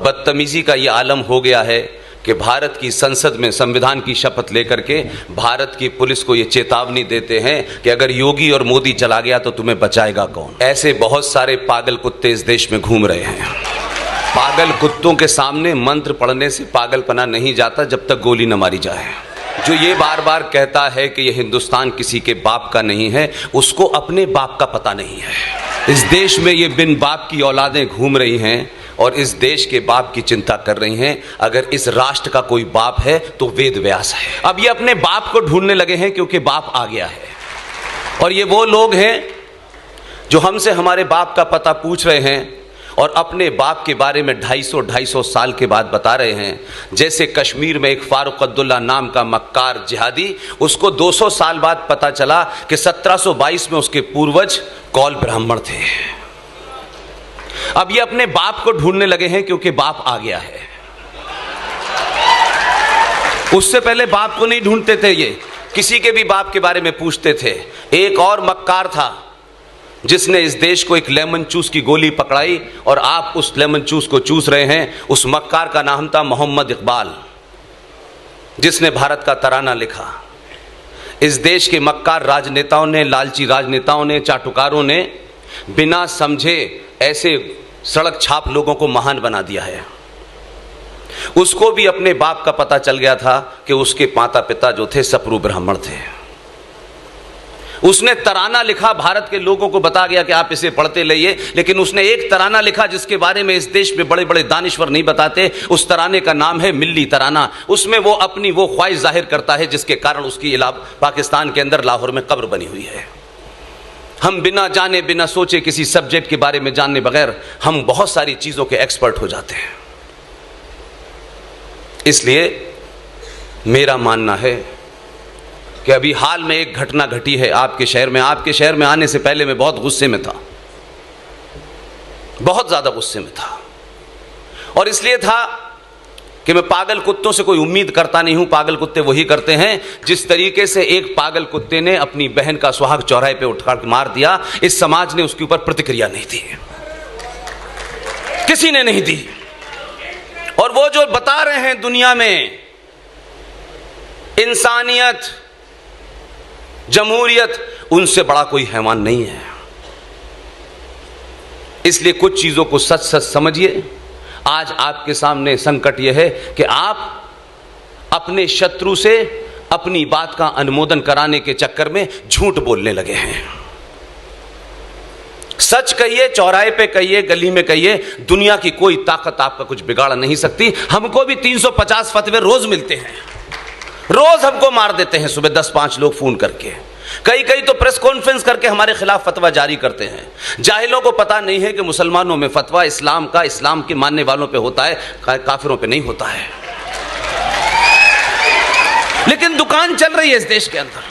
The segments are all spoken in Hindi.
बदतमीजी का ये आलम हो गया है कि भारत की संसद में संविधान की शपथ लेकर के भारत की पुलिस को ये चेतावनी देते हैं कि अगर योगी और मोदी चला गया तो तुम्हें बचाएगा कौन। ऐसे बहुत सारे पागल कुत्ते इस देश में घूम रहे हैं। पागल कुत्तों के सामने मंत्र पढ़ने से पागलपना नहीं जाता जब तक गोली न मारी जाए। जो ये बार बार कहता है कि ये हिंदुस्तान किसी के बाप का नहीं है, उसको अपने बाप का पता नहीं है। इस देश में ये बिन बाप की औलादें घूम रही हैं और इस देश के बाप की चिंता कर रही हैं। अगर इस राष्ट्र का कोई बाप है तो वेद व्यास है। अब ये अपने बाप को ढूंढने लगे हैं क्योंकि बाप आ गया है। और ये वो लोग हैं जो हमसे हमारे बाप का पता पूछ रहे हैं और अपने बाप के बारे में 250 साल के बाद बता रहे हैं। जैसे कश्मीर में एक फारूक अब्दुल्ला नाम का मक्कार जिहादी, उसको 200 साल बाद पता चला कि 1722 में उसके पूर्वज कौल ब्राह्मण थे। अब ये अपने बाप को ढूंढने लगे हैं क्योंकि बाप आ गया है। उससे पहले बाप को नहीं ढूंढते थे, ये किसी के भी बाप के बारे में पूछते थे। एक और मक्कार था जिसने इस देश को एक लेमन चूस की गोली पकड़ाई और आप उस लेमन चूस को चूस रहे हैं। उस मक्कार का नाम था मोहम्मद इकबाल, जिसने भारत का तराना लिखा। इस देश के मक्कार राजनेताओं ने, लालची राजनेताओं ने, चाटुकारों ने बिना समझे ऐसे सड़क छाप लोगों को महान बना दिया है। उसको भी अपने बाप का पता चल गया था कि उसके माता पिता जो थे सप्रू ब्राह्मण थे। उसने तराना लिखा, भारत के लोगों को बता गया कि आप इसे पढ़ते रहिए, लेकिन उसने एक तराना लिखा जिसके बारे में इस देश में बड़े बड़े दानिश्वर नहीं बताते। उस तराने का नाम है मिल्ली तराना। उसमें वो अपनी वो ख्वाहिश जाहिर करता है जिसके कारण उसकी पाकिस्तान के अंदर लाहौर में कब्र बनी हुई है। हम बिना जाने बिना सोचे किसी सब्जेक्ट के बारे में जानने बगैर हम बहुत सारी चीजों के एक्सपर्ट हो जाते हैं। इसलिए मेरा मानना है कि अभी हाल में एक घटना घटी है आपके शहर में। आपके शहर में आने से पहले मैं बहुत गुस्से में था, बहुत ज्यादा गुस्से में था। और इसलिए था कि मैं पागल कुत्तों से कोई उम्मीद करता नहीं हूं। पागल कुत्ते वही करते हैं जिस तरीके से एक पागल कुत्ते ने अपनी बहन का सुहाग चौराहे पे उठकर मार दिया, इस समाज ने उसके ऊपर प्रतिक्रिया नहीं दी, किसी ने नहीं दी। और वो जो बता रहे हैं दुनिया में इंसानियत, जमहूरियत, उनसे बड़ा कोई हैवान नहीं है। इसलिए कुछ चीजों को सच सच समझिए। आज आपके सामने संकट यह है कि आप अपने शत्रु से अपनी बात का अनुमोदन कराने के चक्कर में झूठ बोलने लगे हैं। सच कहिए, चौराहे पे कहिए, गली में कहिए, दुनिया की कोई ताकत आपका कुछ बिगाड़ नहीं सकती। हमको भी 350 फतवे रोज मिलते हैं, रोज हमको मार देते हैं सुबह 10-5 लोग फोन करके। कई तो प्रेस कॉन्फ्रेंस करके हमारे खिलाफ फतवा जारी करते हैं। जाहिलों को पता नहीं है कि मुसलमानों में फतवा इस्लाम का, इस्लाम के मानने वालों पे होता है, काफिरों पे नहीं होता है। लेकिन दुकान चल रही है इस देश के अंदर।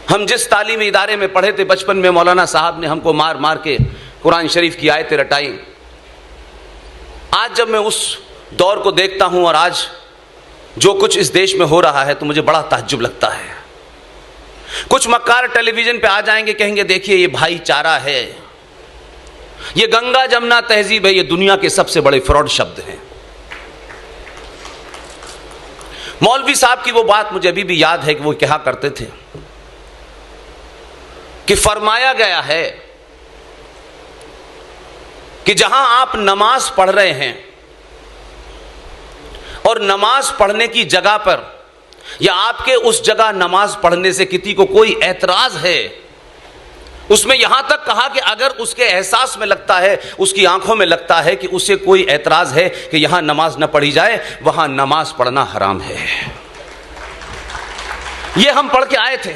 हम जिस तालीमी इदारे में पढ़े थे, बचपन में मौलाना साहब ने हमको मार मार के कुरान शरीफ की आयतें रटाई। आज जब मैं उस दौर को देखता हूं और आज जो कुछ इस देश में हो रहा है तो मुझे बड़ा ताज्जुब लगता है। कुछ मक्कार टेलीविजन पे आ जाएंगे, कहेंगे देखिए ये भाईचारा है, ये गंगा जमुना तहजीब है। ये दुनिया के सबसे बड़े फ्रॉड शब्द हैं। मौलवी साहब की वो बात मुझे अभी भी याद है कि वो क्या करते थे कि फरमाया गया है कि जहां आप नमाज पढ़ रहे हैं और नमाज पढ़ने की जगह पर या आपके उस जगह नमाज पढ़ने से किसी को कोई एतराज है, उसमें यहां तक कहा कि अगर उसके एहसास में लगता है, उसकी आंखों में लगता है कि उसे कोई एतराज है कि यहां नमाज न पढ़ी जाए, वहां नमाज पढ़ना हराम है। यह हम पढ़ के आए थे।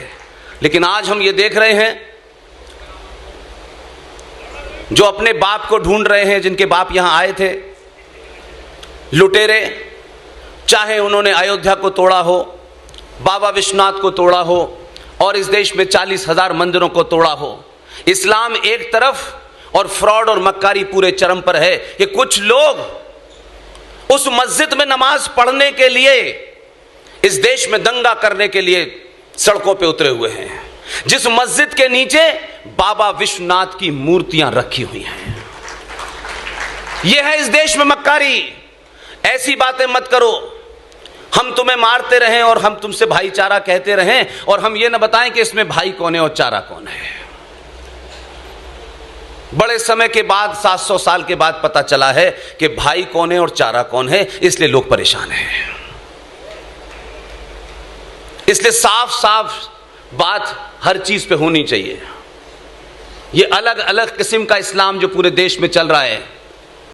लेकिन आज हम ये देख रहे हैं जो अपने बाप को ढूंढ रहे हैं, जिनके बाप यहां आए थे, लुटेरे, चाहे उन्होंने अयोध्या को तोड़ा हो, बाबा विश्वनाथ को तोड़ा हो और इस देश में 40,000 मंदिरों को तोड़ा हो। इस्लाम एक तरफ और फ्रॉड और मक्कारी पूरे चरम पर है कि कुछ लोग उस मस्जिद में नमाज पढ़ने के लिए, इस देश में दंगा करने के लिए सड़कों पे उतरे हुए हैं, जिस मस्जिद के नीचे बाबा विश्वनाथ की मूर्तियां रखी हुई हैं। यह है इस देश में मक्कारी। ऐसी बातें मत करो, हम तुम्हें मारते रहें और हम तुमसे भाईचारा कहते रहें और हम ये ना बताएं कि इसमें भाई कौन है और चारा कौन है। बड़े समय के बाद, 700 साल के बाद पता चला है कि भाई कौन है और चारा कौन है, इसलिए लोग परेशान हैं। इसलिए साफ साफ बात हर चीज पे होनी चाहिए। ये अलग अलग किस्म का इस्लाम जो पूरे देश में चल रहा है,